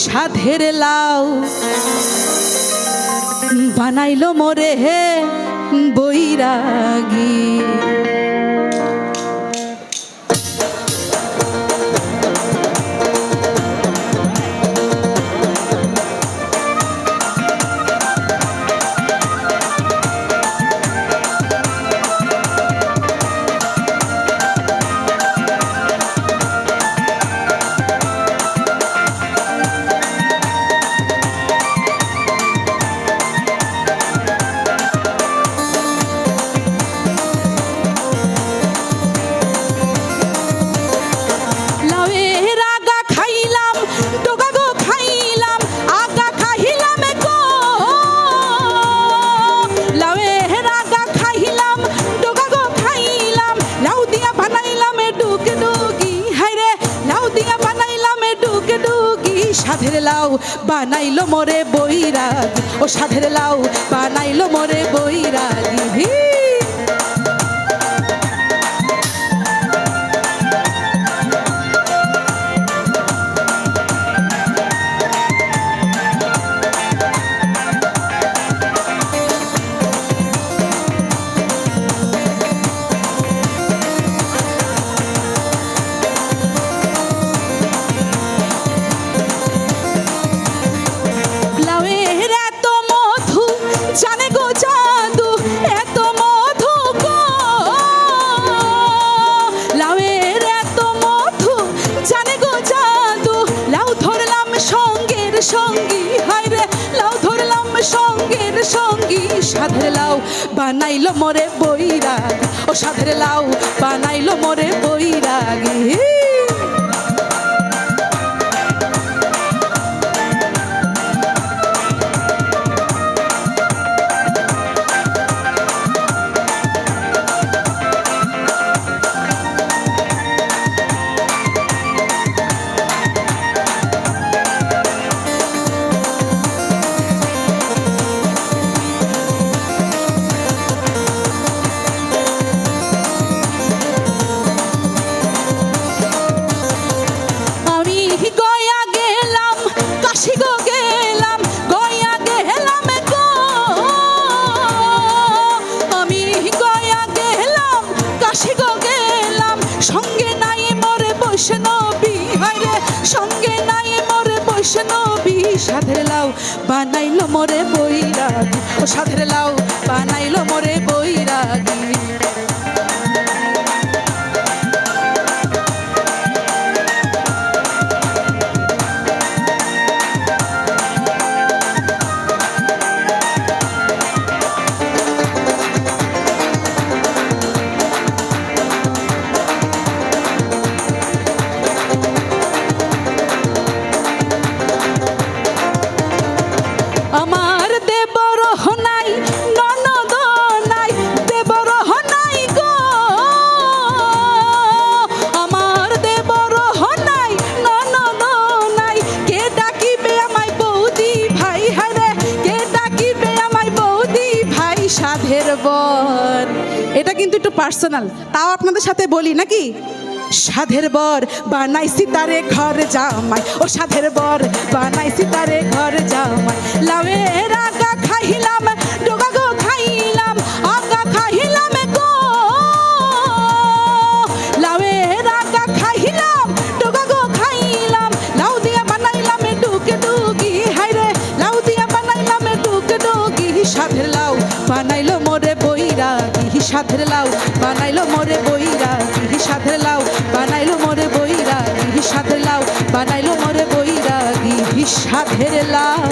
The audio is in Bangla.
সাধের লাউ বানাইলো মোরে হে বৈরাগী। সাধের লাউ বানাইলো মোরে বৈরাগী, ও সাধের লাউ বানাইলো মোরে বৈরাগী। জানে গো জাদু এত মধু গো, লাউয়ের এত মধু জানে গো জাদু। লাউ ধরলাম সঙ্গের সঙ্গী, হায় রে লাউ ধরলাম সঙ্গের সঙ্গী। সাধের লাউ বানাইলো মোরে বৈরাগী, ও সাধের লাউ বানাইলো মোরে বৈরাগী। সঙ্গে নাই মোরে বৈষ্ণবী, হায়রে সঙ্গে নাই মোরে বৈষ্ণবী। সাধের লাউ বানাইলো মোরে বৈরাগী, ও সাধের লাউ বানাইলো মোরে বৈরাগী। আমার দেবর নাই ননদ নাই, দেবর নাই গো, আমার দেবর নাই ননদ নাই। কে ডাকিবে আমায় বৌদি ভাই, হায়রে কে ডাকিবে আমায় বৌদি ভাই। সাধের বর, এটা কিন্তু একটু পার্সোনাল, তাও আপনাদের সাথে বলি নাকি। সাধের বর বানাইছি তারে ঘর জামাই, ও সাধের বর বানাইছি তারে ঘর জামাই। লাউয়ের আগা খাইলাম ডোগা গো খাইলাম, আগা খাইলাম গো, লাউয়ের আগা খাইলাম ডোগা গো খাইলাম। লাউ দিয়া বানাইলাম ডুকে ডুগি, হায়রে লাউ দিয়া বানাইলাম ডুকে ডুগি। সাধের লাউ বানাইলো মোরে বৈরাগী, সাধের লাউ বানাইলো মোরে বৈরাগী। সাধের লাউ বানাইলো মোরে বৈরাগী, সাধের লাউ বানাইলো মোরে বৈরাগী। সাধের লাউ।